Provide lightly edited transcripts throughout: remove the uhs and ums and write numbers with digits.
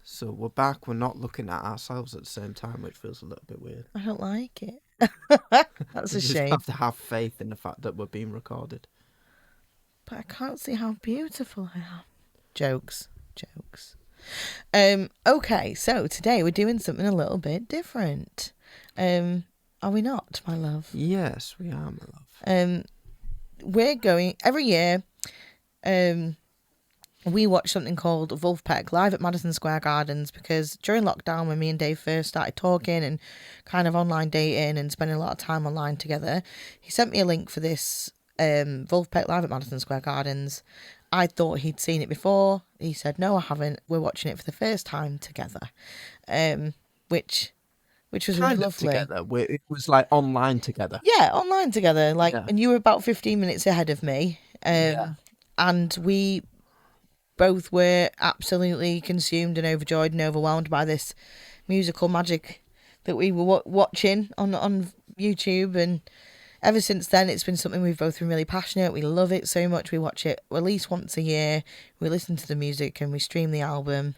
So we're back. We're not looking at ourselves at the same time, which feels a little bit weird. I don't like it. That's We a just shame. have to have faith in the fact that we're being recorded. But I can't see how beautiful I am. Jokes. Okay, so today we're doing something a little bit different. Are we not, my love? Yes, we are, my love. We're going every year. We watch something called Vulfpeck live at Madison Square Gardens because during lockdown, when me and Dave first started talking and kind of online dating and spending a lot of time online together, he sent me a link for this Vulfpeck live at Madison Square Gardens. I thought he'd seen it before. He said, no, I haven't. We're watching it for the first time together, which was really lovely. Together. It was like online together. Yeah, online together. And you were about 15 minutes ahead of me. And we both were absolutely consumed and overjoyed and overwhelmed by this musical magic that we were watching on YouTube. And ever since then, it's been something we've both been really passionate. We love it so much. We watch it at least once a year. We listen to the music and we stream the album.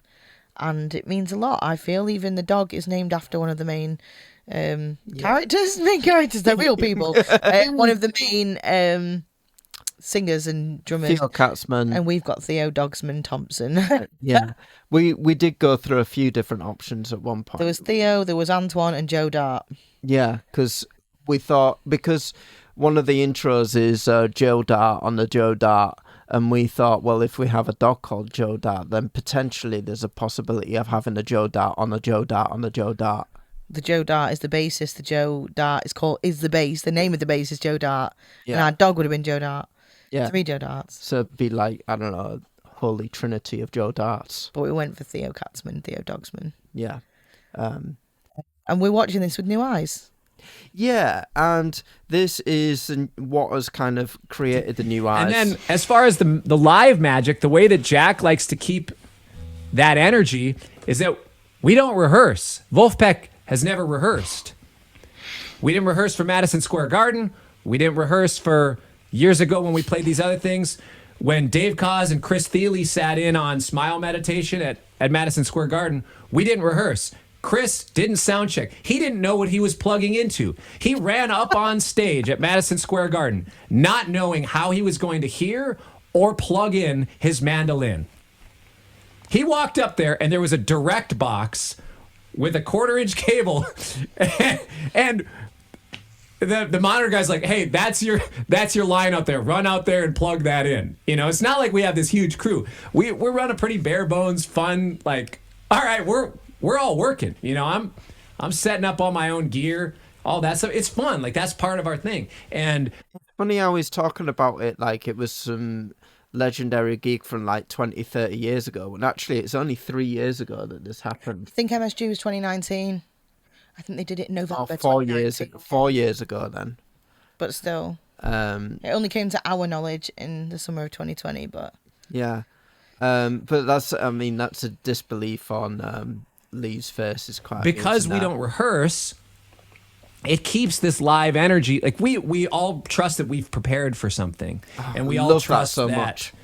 And it means a lot, I feel. Even the dog is named after one of the main characters. Main characters, they're real people. One of the main singers and drummers. Theo Katzman. And we've got Theo Dogsman Thompson. Yeah. We did go through a few different options at one point. There was Theo, there was Antoine and Joe Dart. Yeah, because we thought, because one of the intros is Joe Dart on the Joe Dart, and we thought, well, if we have a dog called Joe Dart, then potentially there's a possibility of having a Joe Dart on a Joe Dart on the Joe Dart. The Joe Dart is the bassist. The Joe Dart is the bass. The name of the bass is Joe Dart. Yeah. And our dog would have been Joe Dart. Yeah. 3 Joe Darts. So it'd be like, I don't know, holy trinity of Joe Darts. But we went for Theo Katzman, Theo Dogsman. Yeah. And we're watching this with new eyes. Yeah, and this is what has kind of created the new eyes. And then as far as the live magic, the way that Jack likes to keep that energy is that we don't rehearse. Vulfpeck has never rehearsed. We didn't rehearse for Madison Square Garden. We didn't rehearse for years ago when we played these other things. When Dave Koz and Chris Thiele sat in on Smile Meditation at Madison Square Garden, we didn't rehearse. Chris didn't sound check. He didn't know what he was plugging into. He ran up on stage at Madison Square Garden, not knowing how he was going to hear or plug in his mandolin. He walked up there and there was a direct box with a 1/4-inch cable and the monitor guy's like, hey, that's your line out there. Run out there and plug that in. You know, it's not like we have this huge crew. We run a pretty bare bones, fun, like, all right, we're all working. You know, I'm setting up all my own gear, all that stuff. It's fun. Like, that's part of our thing. And it's funny how he's talking about it like it was some legendary gig from like 20, 30 years ago. And actually, it's only 3 years ago that this happened. I think MSG was 2019. I think they did it in November. 4 years. 4 years ago, then. But still, it only came to our knowledge in the summer of 2020. But yeah, but that's a disbelief on Lee's face. Is quite because we don't rehearse. It keeps this live energy. Like we all trust that we've prepared for something, and we all trust that much.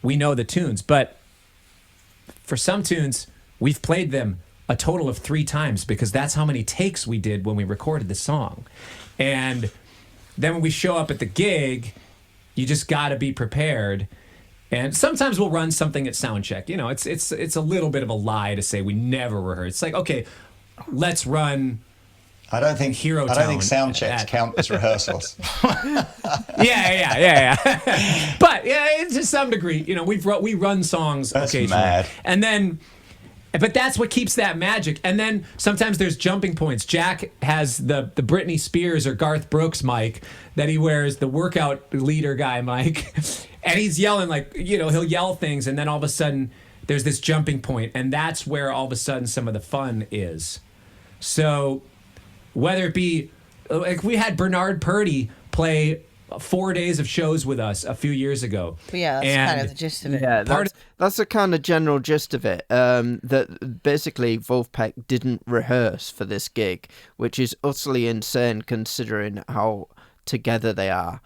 We know the tunes. But for some tunes, we've played them a total of 3 times because that's how many takes we did when we recorded the song. And then when we show up at the gig, you just got to be prepared. And sometimes we'll run something at sound check. You know, it's a little bit of a lie to say we never rehearse. It's like, okay, let's run. I don't think sound checks count as rehearsals. Yeah. But yeah, to some degree, you know, we run songs occasionally. Mad. And then. But that's what keeps that magic. And then sometimes there's jumping points. Jack has the Britney Spears or Garth Brooks mic that he wears, the workout leader guy mic. And he's yelling like, you know, he'll yell things. And then all of a sudden there's this jumping point. And that's where all of a sudden some of the fun is. So whether it be, like we had Bernard Purdy play 4 days of shows with us a few years ago. But yeah, that's kind of the gist of it. Yeah, that's the kind of general gist of it. That basically Vulfpeck didn't rehearse for this gig, which is utterly insane considering how together they are.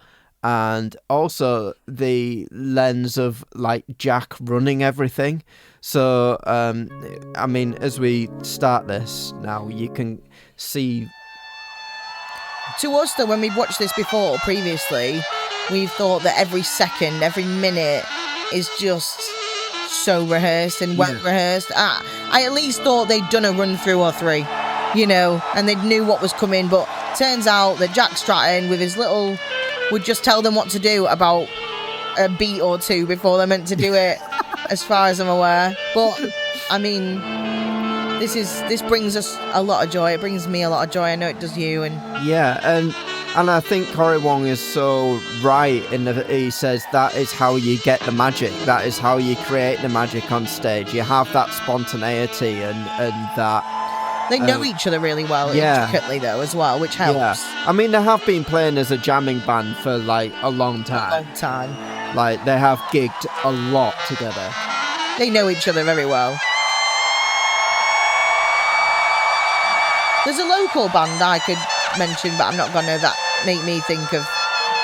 And also the lens of like Jack running everything. So, I mean, as we start this now, you can see. To us, though, when we've watched this before, previously, we've thought that every second, every minute is just so rehearsed and well rehearsed. I at least thought they'd done a run through or three, you know, and they knew what was coming. But turns out that Jack Stratton, with his little, would just tell them what to do about a beat or two before they're meant to do it, as far as I'm aware. But I mean, this brings us a lot of joy. It brings me a lot of joy. I know it does you. And I think Corey Wong is so right in that he says that is how you get the magic. That is how you create the magic on stage. You have that spontaneity and that. They know each other really well, intricately though, as well, which helps. Yeah. I mean, they have been playing as a jamming band for like a long time. Like, they have gigged a lot together. They know each other very well. There's a local band I could mention, but I'm not going to. That make me think of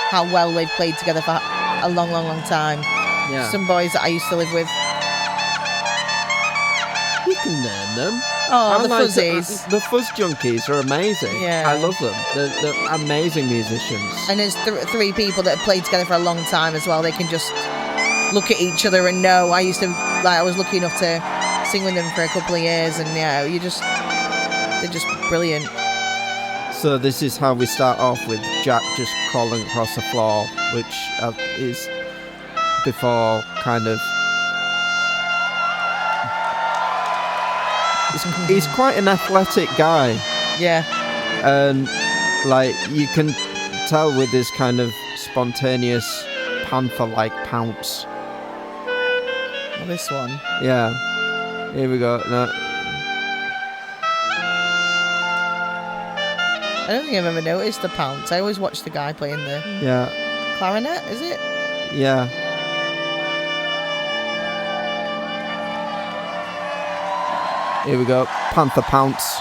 how well they've played together for a long, long, long time. Yeah. Some boys that I used to live with. You can name them. Oh, the Fuzzies. The Fuzz Junkies are amazing. Yeah. I love them. They're amazing musicians. And there's three people that have played together for a long time as well. They can just look at each other and know. I was lucky enough to sing with them for a couple of years, and they're just brilliant. So this is how we start off, with Jack just crawling across the floor, which is before kind of. He's quite an athletic guy. Yeah. And like, you can tell with his kind of spontaneous panther-like pounce. Well, this one. Yeah. Here we go. No. I don't think I've ever noticed the pounce. I always watch the guy playing the clarinet, is it? Yeah. Here we go. Panther pounce.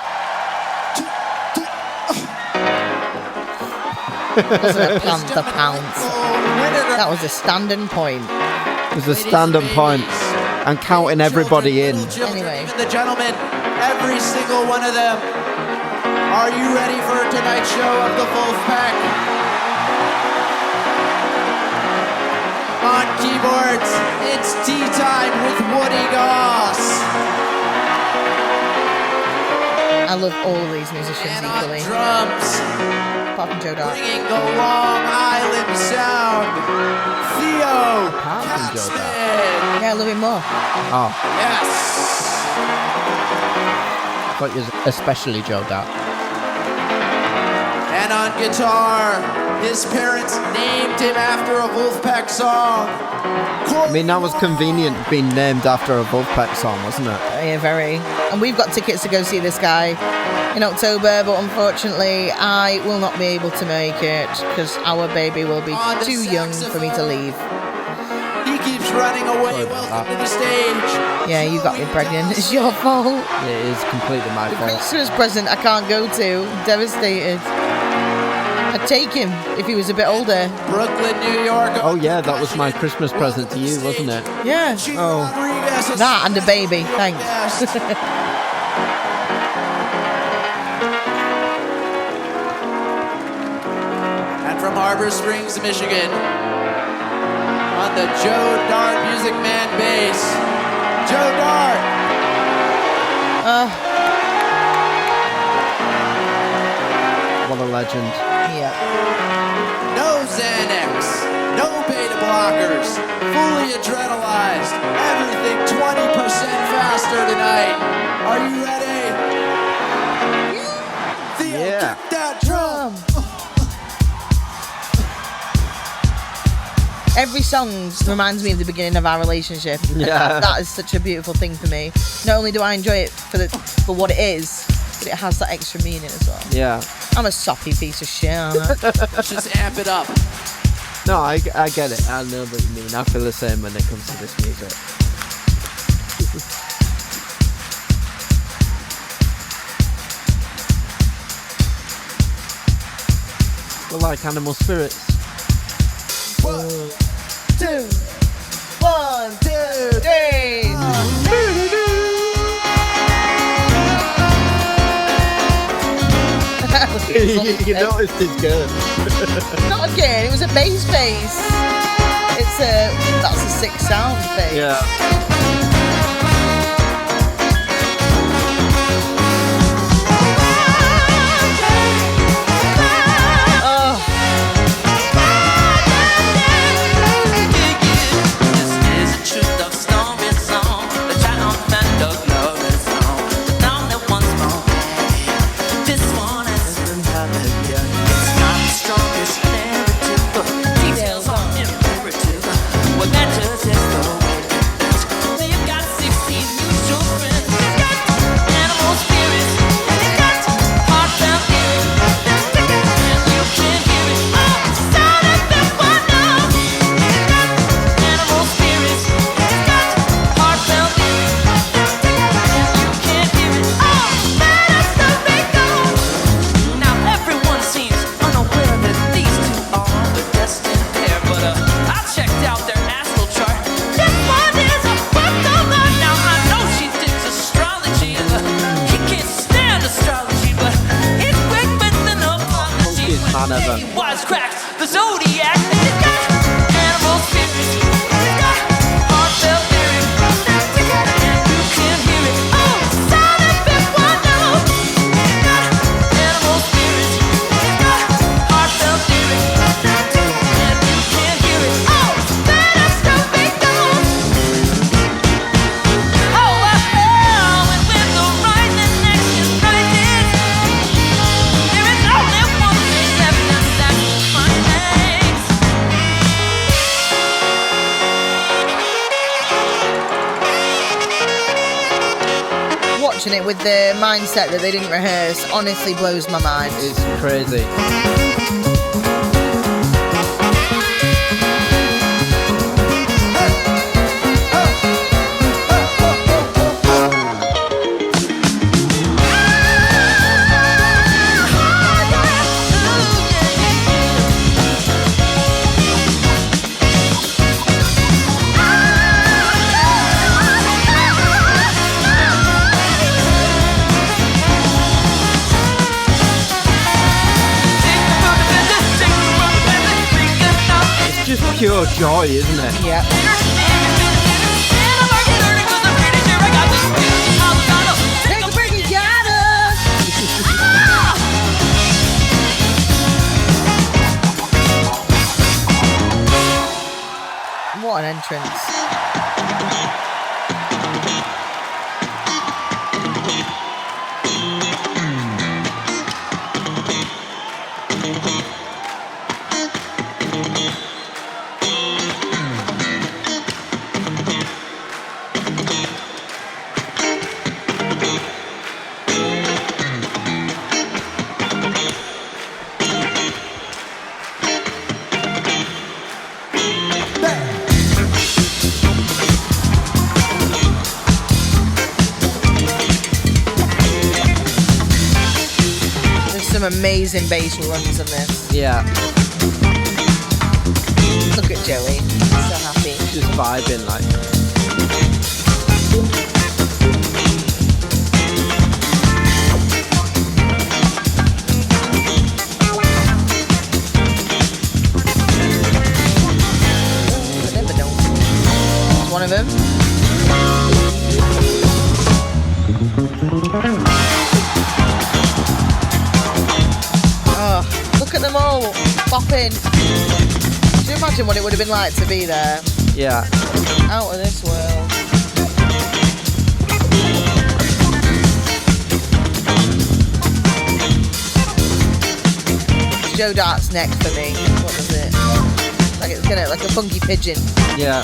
Wasn't a panther pounce. That was a standing point. It was a standing point. And counting everybody in. Anyway. The gentlemen, every single one of them. Are you ready for tonight's show of the Vulfpeck? On keyboards, it's tea time with Woody Goss. I love all of these musicians and equally. On drums, apart from Joe Dart. Bringing the Long Island sound, Theo. Apart from Joe Dart. Yeah, I love him more. Oh. Yes. I thought you was especially Joe Dart. And on guitar, his parents named him after a Vulfpeck song. I mean, that was convenient being named after a Vulfpeck song, wasn't it? Yeah, very. And we've got tickets to go see this guy in October, but unfortunately I will not be able to make it because our baby will be too young for me to leave. He keeps running away. Welcome to the stage. Yeah, you got me pregnant. It's your fault. It is completely my fault. Christmas present I can't go to. Devastated. I'd take him if he was a bit older. Brooklyn, New York. Oh yeah, that was my Christmas present to you, wasn't it? Yeah. Oh. That and a baby. Thanks. And from Harbor Springs, Michigan, on the Joe Dart Music Man bass, Joe Dart. What a legend. Yeah. No Xanax, no beta blockers, fully adrenalized, everything 20% faster tonight. Are you ready? Theo, Yeah. kick that drum. Every song reminds me of the beginning of our relationship. Yeah. That is such a beautiful thing for me. Not only do I enjoy it for what it is, but it has that extra meaning as well. Yeah. I'm a soppy piece of shit, aren't I? Let's just amp it up. No, I get it. I know what you mean. I feel the same when it comes to this music. We're like animal spirits. 1, 2, 1, 2, 3. You noticed his gun. Not again. It was a bass. That's a sick sound bass. Yeah. Wisecracks, the Zodiac. It's got animal spirits. It's got heartfelt lyrics. And you can hear it. Oh, sound of it, one note. It's got animal spirits. It's got heartfelt lyrics. And you can hear it. Oh, that's no big note. Oh, I fell, and when the rising next is rises, there is only one thing left, and that's my thanks. Watching it with the mindset that they didn't rehearse honestly blows my mind. It's crazy. Pure joy, isn't it? Yeah. Take a break, you got us. What an entrance. Some amazing bass runs in this. Yeah. Look at Joey, so happy. Just vibing like. I never know. It's one of them. Oh, look at them all bopping. Can you imagine what it would have been like to be there? Yeah. Out of this world. It's Joe Dart's neck for me. What was it? Like it's gonna like a funky pigeon. Yeah.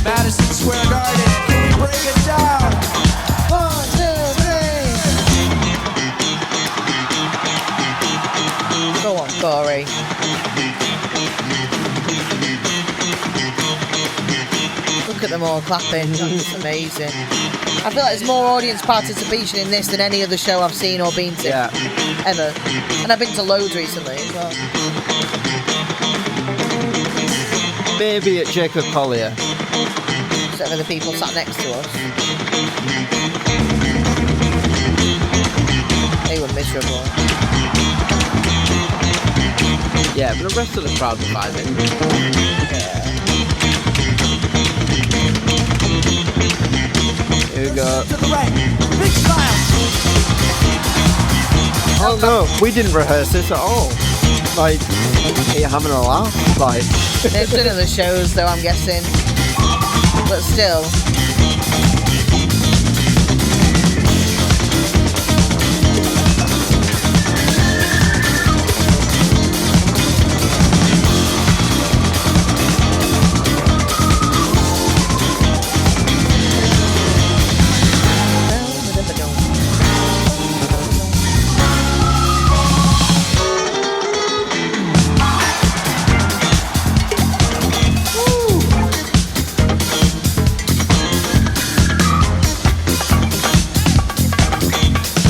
Madison Square Garden, can we break it down? 1, 2, 3. Go on, Corey. Look at them all clapping. That's amazing. I feel like there's more audience participation in this than any other show I've seen or been to. Yeah. Ever. And I've been to loads recently as well. Maybe at Jacob Collier. Except for the people sat next to us. They were miserable. Yeah, but the rest of the crowd were vibing. Here we go. To the right. Big smile. Oh no, we didn't rehearse this at all. Like, are you having a laugh? Like, They've done other shows though, I'm guessing. But still.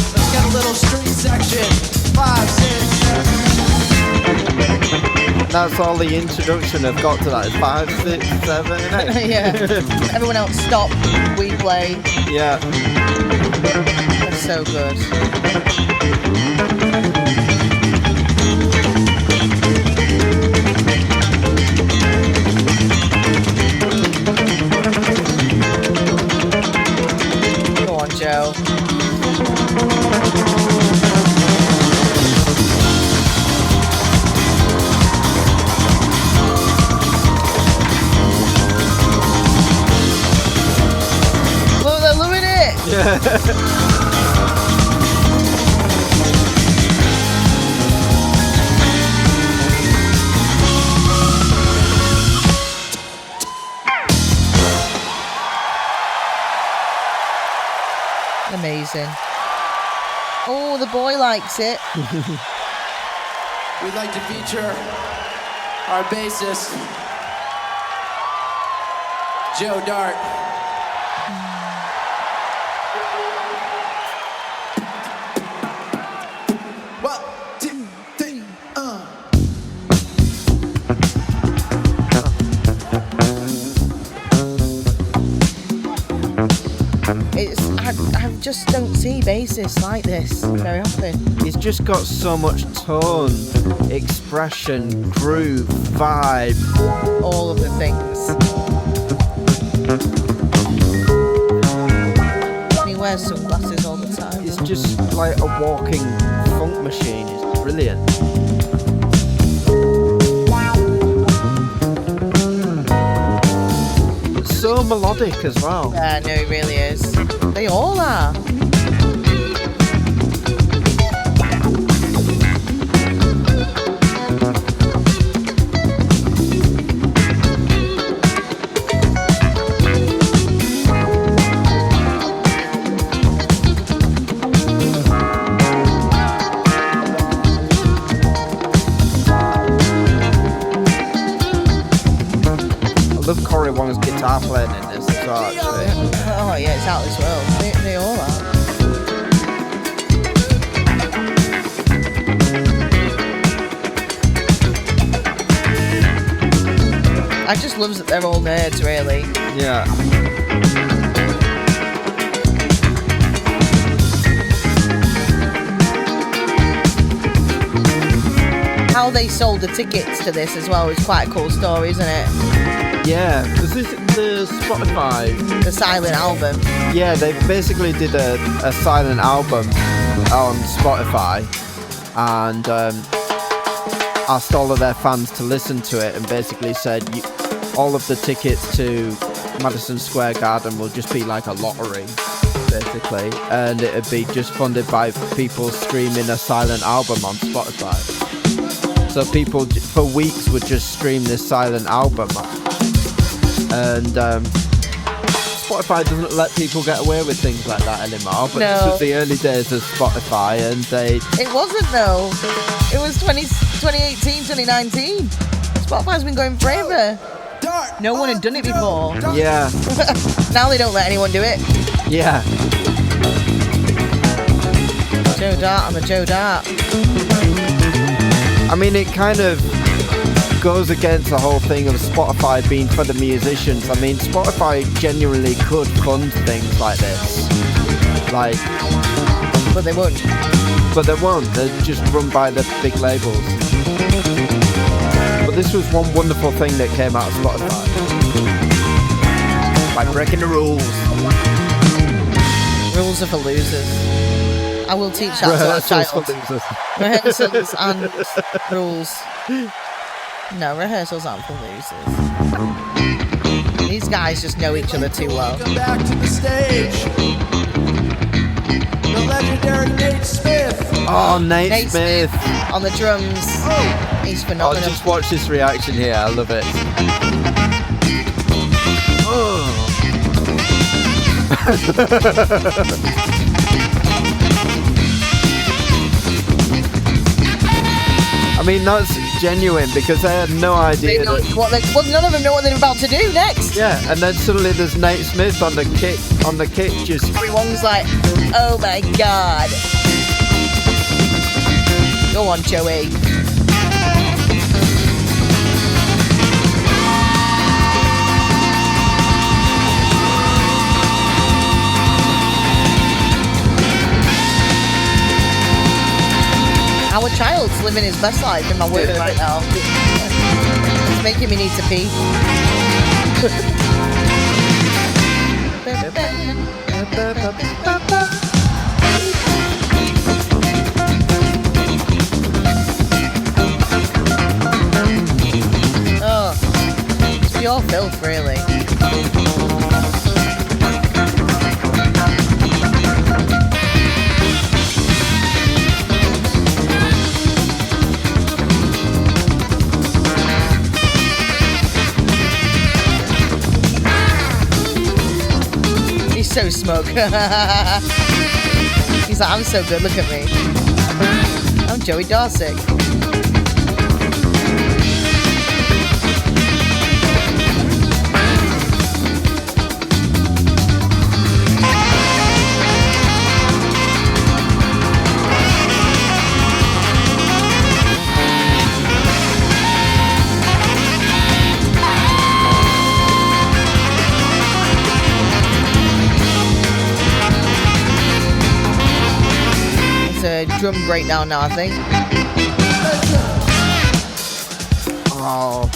Let's get a little street section. 5, 6, 7. that's all the introduction I've got to that. It's 5, 6, 7, 8. Yeah. Everyone else stop, we play. Yeah. That's so good. Go on, Joe. Look, they're loving it. Amazing. Oh, the boy likes it. We'd like to feature our bassist, Joe Dart. One, two, three, I just don't see bassists like this very often. He's just got so much tone, expression, groove, vibe. All of the things. And he wears sunglasses all the time. He's just like a walking funk machine. It's brilliant. So melodic as well. Yeah, no, he really is. They all are. I love Corey Wong's guitar playing in this as well, actually. Oh yeah, it's out as well. They all are. I just love that they're all nerds, really. Yeah. How they sold the tickets to this as well is quite a cool story, isn't it? Yeah, because this is the Spotify. The silent album. Yeah, they basically did a silent album on Spotify and asked all of their fans to listen to it and basically said all of the tickets to Madison Square Garden will just be like a lottery, basically, and it'd be just funded by people streaming a silent album on Spotify. So people for weeks would just stream this silent album, and Spotify doesn't let people get away with things like that anymore. But this was the early days of Spotify, and It wasn't though. It was 2018, 2019. Spotify's been going forever. No one had done it before. Yeah. Now they don't let anyone do it. Yeah. Joe Dart on the Joe Dart. I mean, it kind of goes against the whole thing of Spotify being for the musicians. I mean, Spotify genuinely could fund things like this. Like... But they won't. But they won't. They're just run by the big labels. But this was one wonderful thing that came out of Spotify. By breaking the rules. Rules are for losers. I will teach that to our child. Rehearsals and rules. No, rehearsals aren't for losers. These guys just know each other too well. Welcome back to the stage. The legendary Nate Smith. Oh, Nate Smith. On the drums. He's phenomenal. Oh, just watch this reaction here. I love it. Oh. I mean, that's genuine because they had no idea. None of them know what they're about to do next. Yeah, and then suddenly there's Nate Smith on the kick, just. Everyone's like, oh my god. Go on, Joey. Our child's living his best life in my work right now. It's making me need to pee. Oh, it's pure filth, really. So smug. He's like, I'm so good, look at me. I'm Joey Darcy. Drum breakdown now, I think. Oh.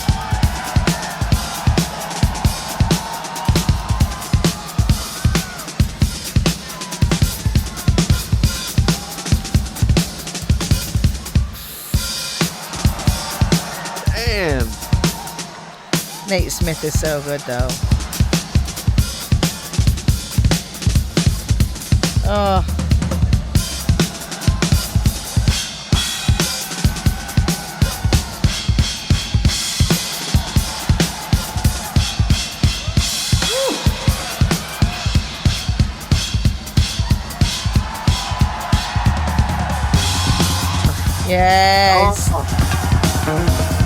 Damn. Nate Smith is so good, though. Oh. Yes.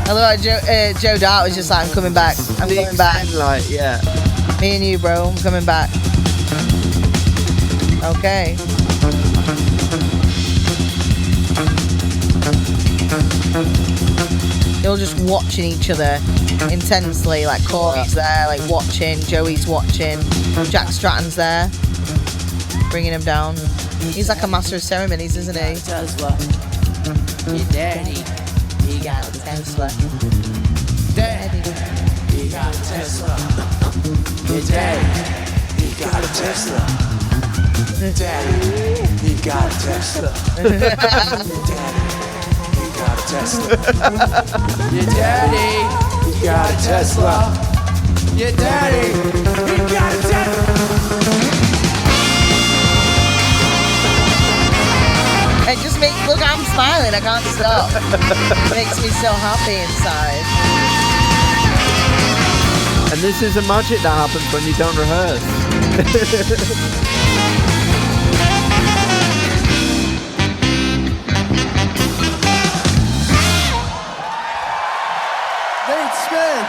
Although Joe Dart was just like, I'm coming back. I'm coming back. Like, yeah. Me and you, bro. I'm coming back. Okay. They're all just watching each other intensely. Like Corey's there, like watching. Joey's watching. Jack Stratton's there, bringing him down. He's like a master of ceremonies, isn't he? Your daddy, he got a Tesla. Daddy, he got a Tesla. Your daddy, he got a Tesla. Daddy, he got a Tesla. Your daddy, he got a Tesla. Your daddy, he got a Tesla. It just makes, look, I'm smiling, I can't stop. It makes me so happy inside. And this is a magic that happens when you don't rehearse. Nate Smith.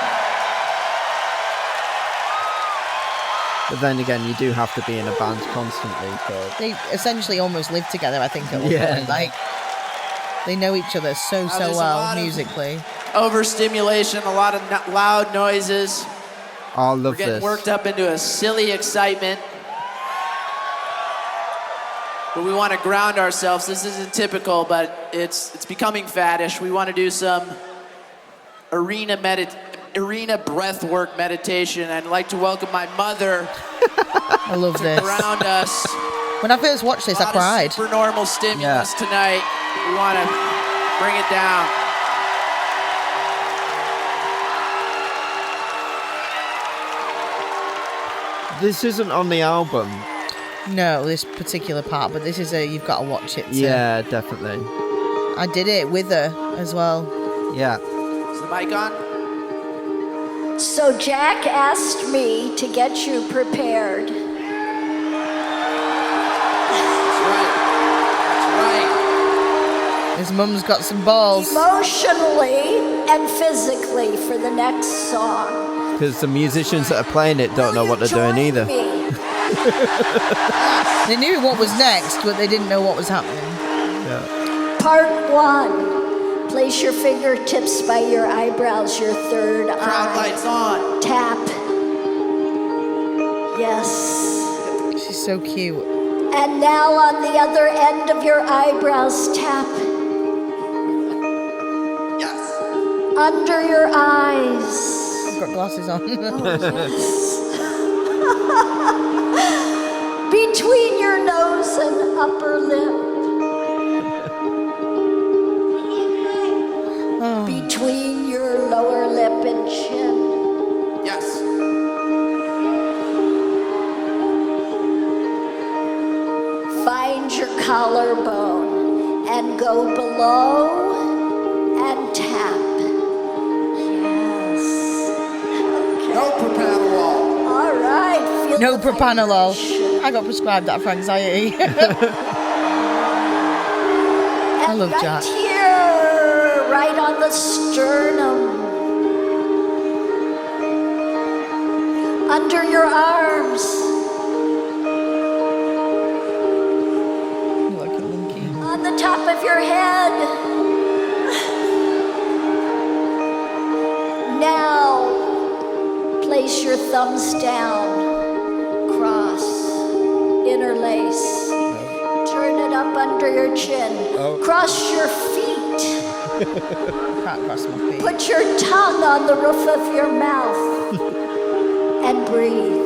But then again, you do have to be in a band constantly. So. They essentially almost live together, I think, at one point. Like, they know each other so well musically. Overstimulation, a lot of loud noises. I love We're getting worked up into a silly excitement. But we want to ground ourselves. This isn't typical, but it's becoming faddish. We want to do some arena breath work meditation. I'd like to welcome my mother. I love this. Around us. When I first watched this, I cried. Super normal stimulus tonight. We want to bring it down. This isn't on the album. No, this particular part, but this is you've got to watch it. Yeah, definitely. I did it with her as well. Yeah. Is the mic on? So Jack asked me to get you prepared. That's right. His mum's got some balls. Emotionally and physically for the next song. Because the musicians that are playing it don't know what they're doing either. They knew what was next, but they didn't know what was happening. Yeah. Part 1. Place your fingertips by your eyebrows, your third eye. Crowd lights on. Tap. Yes. She's so cute. And now on the other end of your eyebrows, tap. Yes. Under your eyes. I've got glasses on. Between your nose and upper lip. Between your lower lip and chin. Yes. Find your collarbone and go below and tap. Yes. Okay. No propranolol. All right. Feel No the propranolol. vibration. I got prescribed that for anxiety. I love right Jack. Here, right on the sternum. Under your arms. Like a monkey. On the top of your head. Now, place your thumbs down. Cross. Interlace. Turn it up under your chin. Cross your feet. Can't cross my feet. Put your tongue on the roof of your mouth and breathe.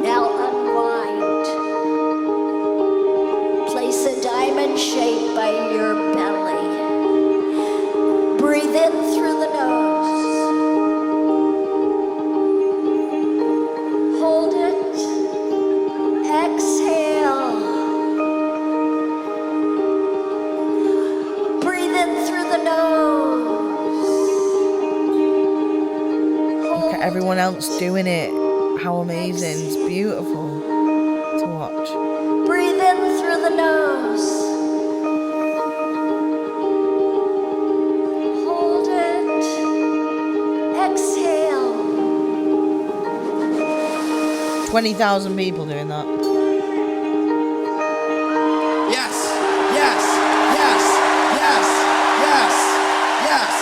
Now unwind. Place a diamond shape by your belly. Breathe in through the nose. Hold it. Exhale. Breathe in through the nose. Look at everyone else doing it. How amazing. It's beautiful to watch. Breathe in through the nose. Hold it. Exhale. 20,000 people doing that. Yes. Yes. Yes. Yes. Yes. Yes.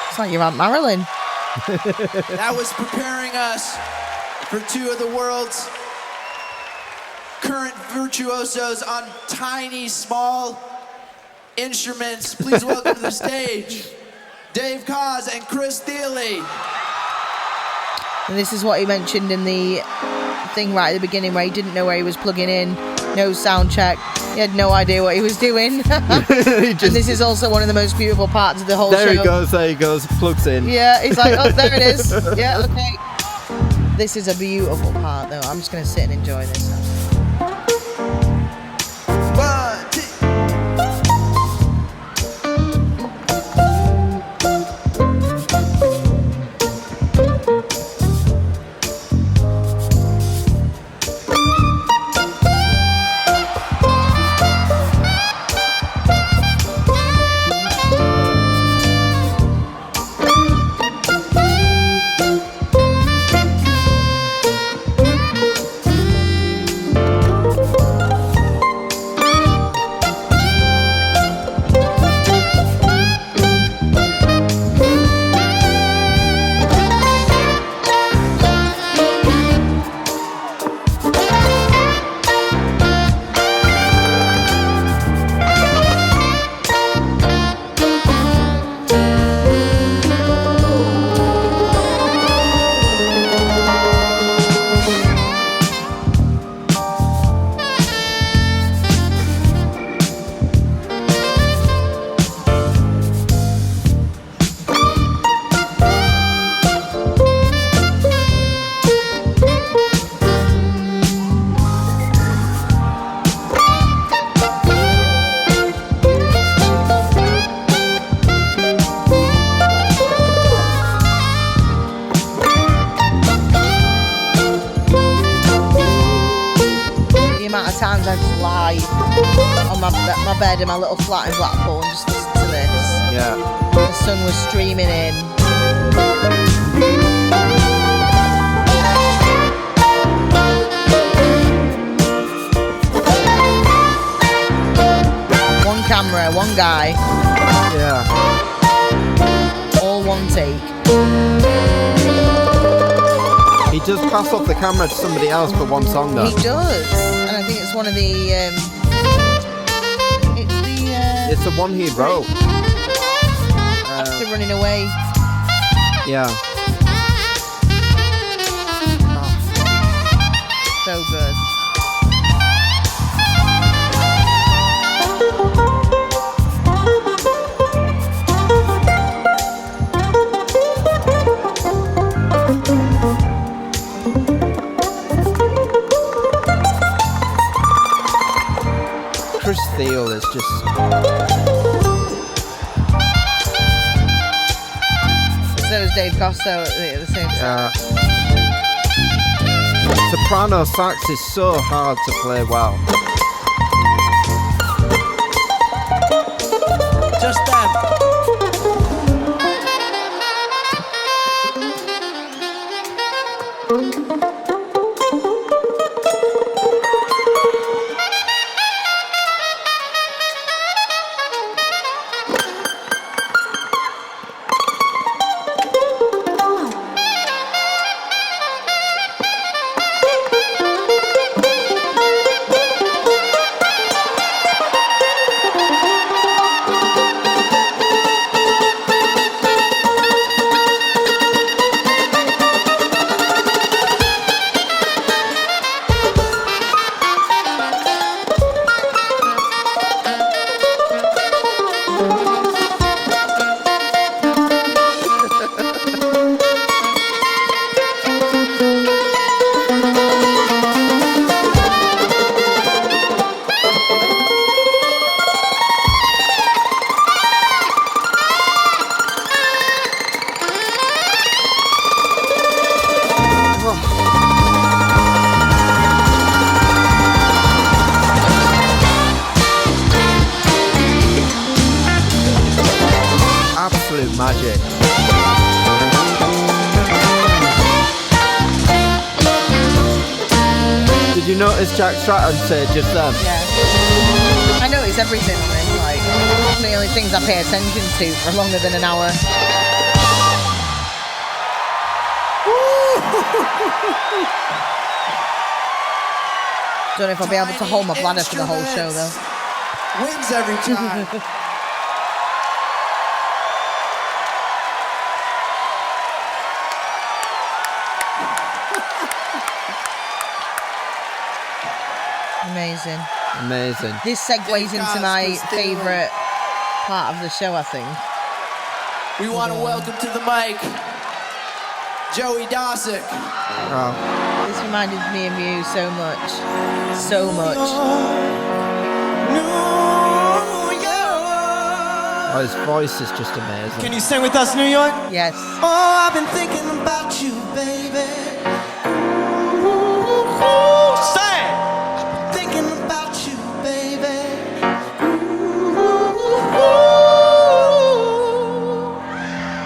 It's like you're Aunt Marilyn. That was preparing us for two of the world's current virtuosos on tiny, small instruments. Please welcome to the stage, Dave Koz and Chris Thiele. And this is what he mentioned in the thing right at the beginning where he didn't know where he was plugging in. No sound check. He had no idea what he was doing. And this is also one of the most beautiful parts of the whole show. There he goes, plugs in. Yeah, he's like, oh, there it is. Yeah, okay. This is a beautiful part, though. I'm just going to sit and enjoy this. One, two. of times I just lie on my bed in my little flat in Blackpool and just listen to this. Yeah. The sun was streaming in. One camera, one guy. Yeah. All one take. He does pass off the camera to somebody else for one song though. He does. And I think it's one of the it's the one he wrote. After running away. Yeah. So good. Chris Steele is just... So is Dave Costo at the same time. Soprano sax is so hard to play well. Just them. Absolute magic. Did you notice Jack Stratton said just then? Yeah. I notice everything on this, like, it's the only things I pay attention to for longer than an hour. Don't know if I'll be able to hold my bladder for the whole show, though. Wins every time. Amazing. Amazing. This segues into my favourite part of the show, I think. We want to welcome to the mic Joey Dosick. Oh. This reminded me of you so much. So much. Oh, his voice is just amazing. Can you sing with us, New York? Yes. Oh, I've been thinking about you, baby. Say! I've been thinking about you, baby.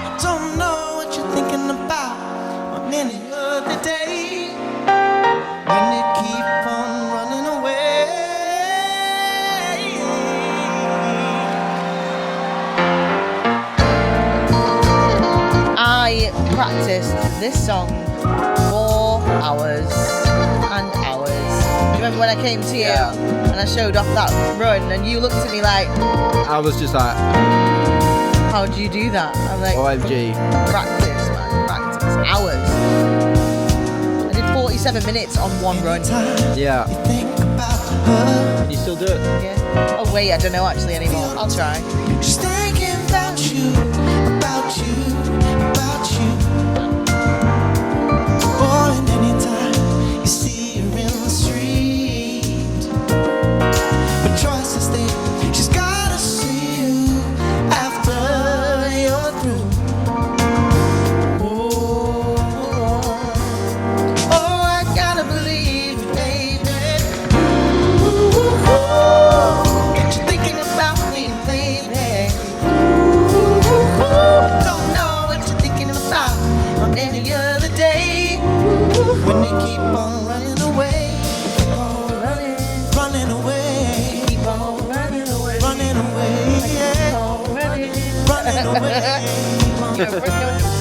I don't know what you're thinking about on any other day. When you keep on running away. I practiced this song for hours and hours. Remember when I came to you and I showed off that run and you looked at me like, I was just like, how do you do that? I'm like, OMG. practice, man, practice. Hours. I did 47 minutes on one run. Yeah. Can you still do it? Yeah. Oh wait, I don't know actually anymore. I'll try. Just thinking about you, about you, about you. Oh, and anytime you see her in the street, but choice is there. She's gotta see you after you're through. Oh, I gotta believe, baby.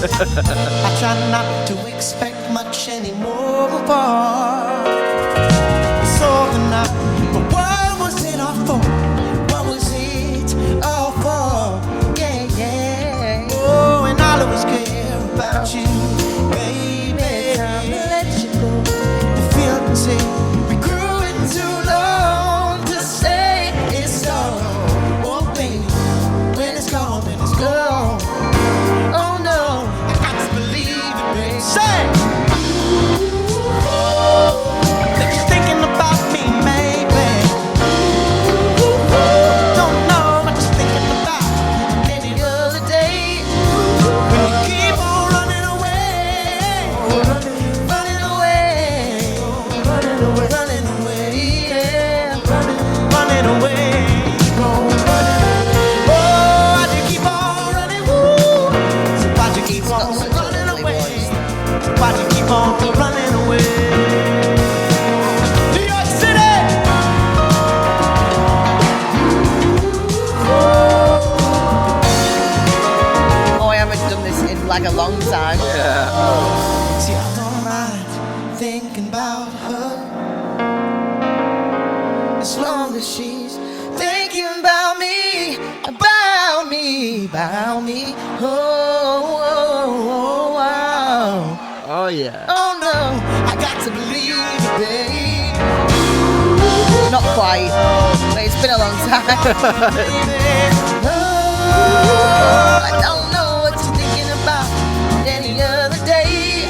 I try not to expect much anymore. It's over now, but what was it all for? What was it all for? Yeah, yeah. Oh, and I'll always care about you, baby. Time to let you go. The feelings say we grew it too long to say it's all. Oh, baby, when it's gone, then it's gone. Oh no, I got to believe it, baby. Say, that you're thinking about me, maybe. Don't know what you're thinking about any other day. When you keep on running away, running away, running away, running away, yeah, running away. Oh, why'd you keep on running? Woo. So why'd you keep on running away? So why'd you keep on running away? New York City! Oh, I haven't done this in like a long time. See, I don't mind thinking about her as long as she's thinking about me, about me, about me. Oh, oh, oh, wow. Oh yeah. Oh no, I got to believe it, babe. Not quite, but it's been a long time. Oh, I don't know what you're thinking about any other day.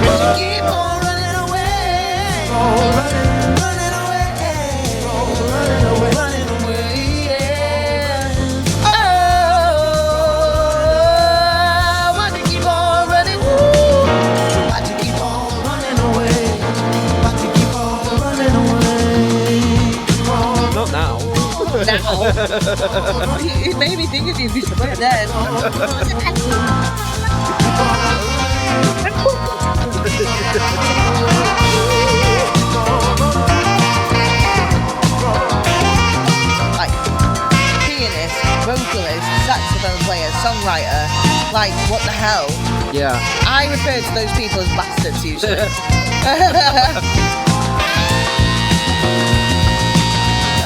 But you keep on running away, running away, running away, yeah. Oh, why'd you keep on running? Why'd you keep on running away? Why'd you keep on running away? Not now. Now. It made me think of you right then. Like, pianist, vocalist, saxophone player, songwriter, like, what the hell? Yeah. I refer to those people as bastards usually.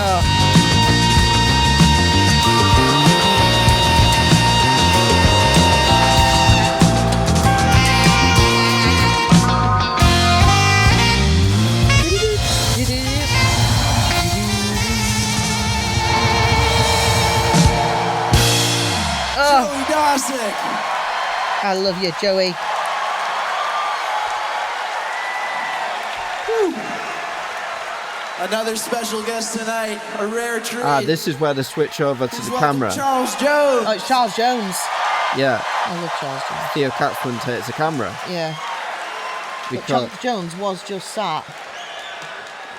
Oh. Joey Dawson. I love you, Joey. Another special guest tonight, a rare treat. This is where they switch over to Please the welcome camera. Charles Jones. Oh, it's Charles Jones. Yeah. I love Charles Jones. Theo Katzman takes the camera. Yeah. But Because, Charles Jones was just sat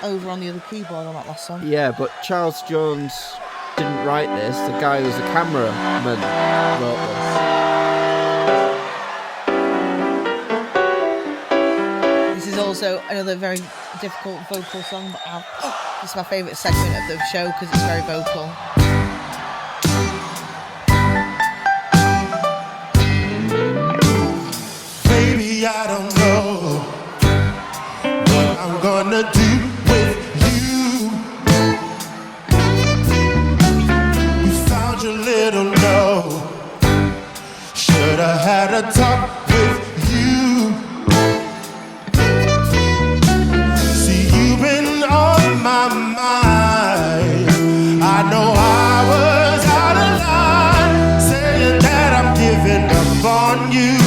over on the other keyboard on that last song. yeah, but Charles Jones didn't write this. The guy who was the cameraman wrote This is also another very difficult vocal song, but it's my favourite segment of the show because it's very vocal. Baby, I don't know what I'm gonna do with you. You found your little note. Should've had a talk with you. See, you've been on my mind. I know I was out of line, saying that I'm giving up on you.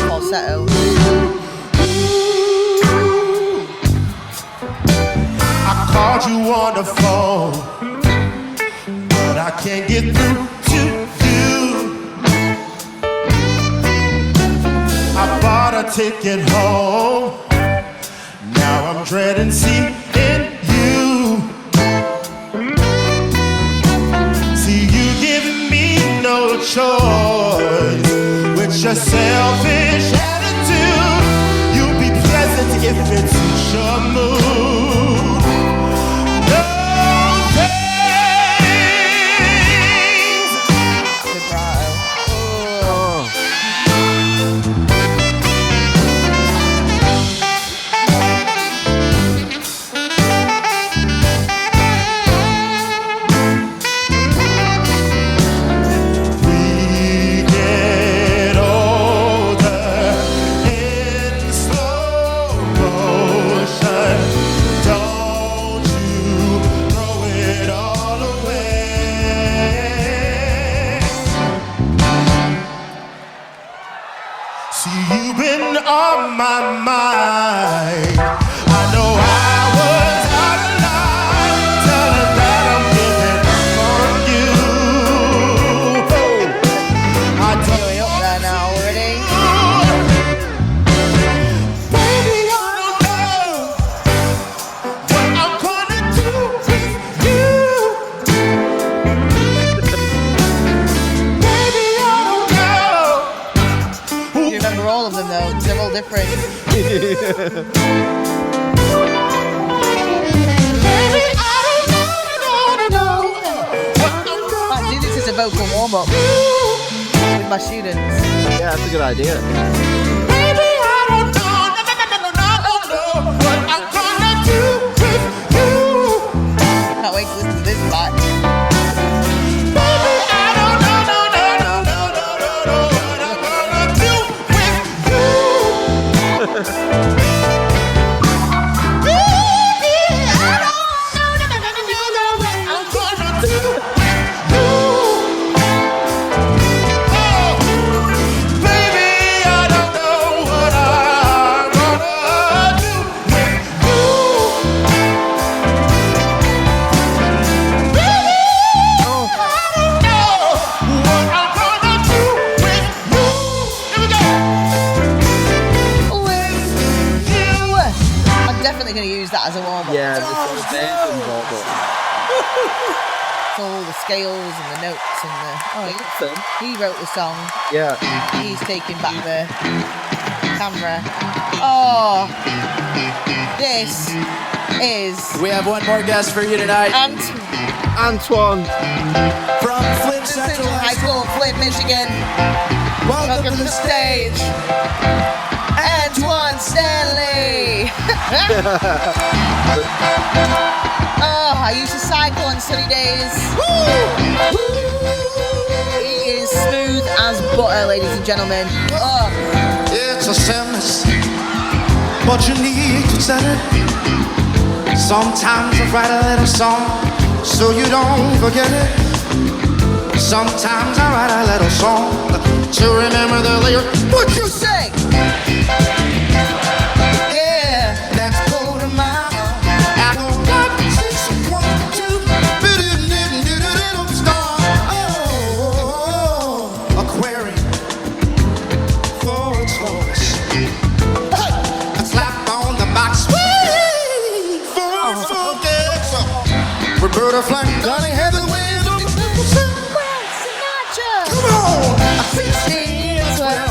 Falsetto. I called you on the phone, but I can't get through to you. I bought a ticket home. Now I'm dreading seeing you. See, you give me no choice with your selfish attitude. You'll be pleasant if it suits your mood. No, babe, See, you've been on my mind. I know I was out of line, telling that I'm giving up on you. I told Going up there now already. baby, I don't know what I'm gonna do with you. Baby, I don't know. You remember all of them though, 'cause they're all different. Baby, I don't know what I'm I gonna do this as a vocal warm-up do. with my students. Yeah, that's a good idea. Baby, I don't know, what I'm gonna do with you. Can't wait to listen to this back. Baby, I don't know, what I'm gonna do with you. Baby, I don't know, what I'm gonna do with you. Oh, baby, I don't know what I'm gonna do with you. Baby, I don't know what I'm gonna do with you. Here we go. With you. I'm definitely going to use that as a warm-up. Yeah, this is amazing vocal. It's all the scales and the notes and the... Oh, he wrote the song. Yeah. He's taking back the camera. Oh, this is We have one more guest for you tonight Antoine. from Flint Central Central High School, Flint, Michigan. Welcome to the stage. Antoine Stanley. Oh, I used to cycle on sunny days. He is smooth as butter, ladies and gentlemen. Oh, It's a sentence, but you need to set it. Sometimes I write a little song so you don't forget it. Sometimes I write a little song to remember the lyrics. What you say? Yeah, let's go to my heart. I go 1, 6, 1, 2, star. Oh, aquarium for a choice. A slap on the box, sweet for a forget. Roberta Flack, Donny Hathaway, come on, 16, 12.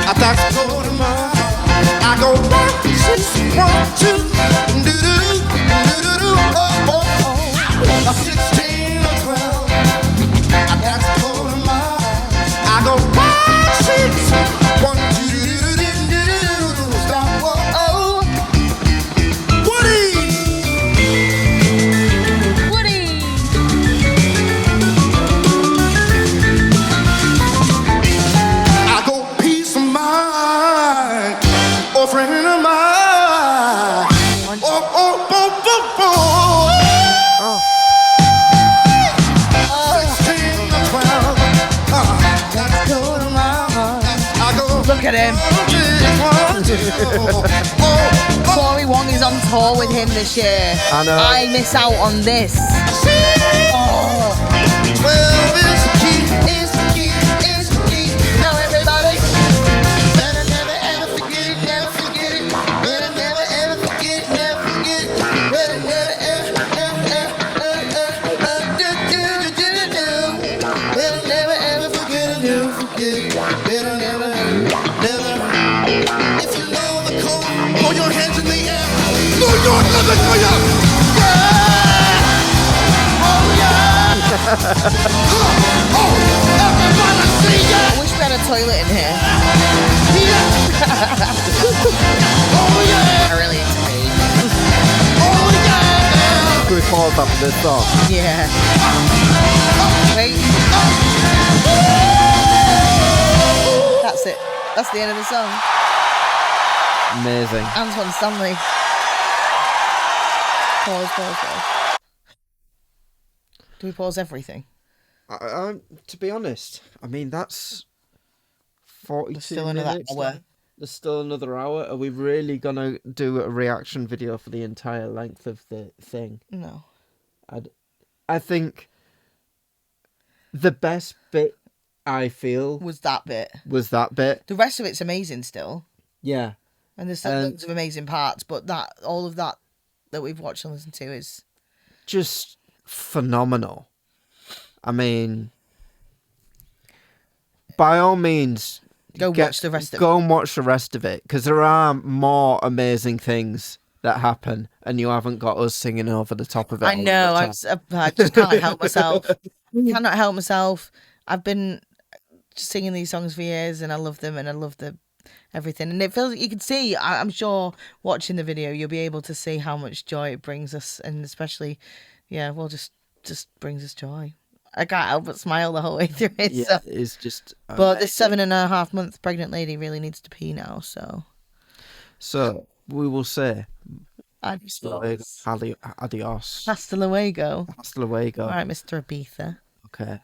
I thought to go to my heart. I go 1, 6, 1, 2, oh, oh, oh. 16 or 12. I got to go to my heart. I go 1, 6, 1, 2, stop, oh, oh. Woody. I go peace of mind, oh friend of mine. Oh, oh, oh, oh, oh. 16 or 12. Let's go to my heart. I go. look at him. Corey Wong is on tour with him this year. I know. I miss out on this. Oh. 12 is the key, is the key, is the key. Now everybody. Better never ever forget it, never forget it. Better never ever forget it, never forget it. Better never ever, better never ever forget it, never forget it. Better never, never. If you know the code, throw your hands in the air. New York, let me go, yeah. Oh yeah. Oh, everybody see ya. I wish we had a toilet in here. Oh yeah. I really enjoy Oh yeah. Can we pause after this song? Yeah. Wait. That's it. That's the end of the song. Amazing. Antoine Stanley. Pause. Do we pause everything? To be honest, I mean, that's 42 still another minutes. hour. There's still another hour. Are we really gonna do a reaction video for the entire length of the thing? No. I think the best bit, I feel, Was that bit. The rest of it's amazing still. Yeah. And there's still loads of amazing parts, but all of that we've watched and listened to is just phenomenal. I mean, by all means, watch the rest of it. Go and watch the rest of it, because there are more amazing things that happen, and you haven't got us singing over the top of it. I know. I just can't help myself. Cannot help myself. I've been singing these songs for years, and I love them, and I love everything. And it feels, you can see, I'm sure watching the video, you'll be able to see how much joy it brings us, and especially, just brings us joy. I can't help but smile the whole way through it. Yeah, so. it's just. But this 7.5-month pregnant lady really needs to pee now, so. So we will say. Adios. Adios. Hasta luego. Hasta luego. All right, Mr. Ibiza. Okay.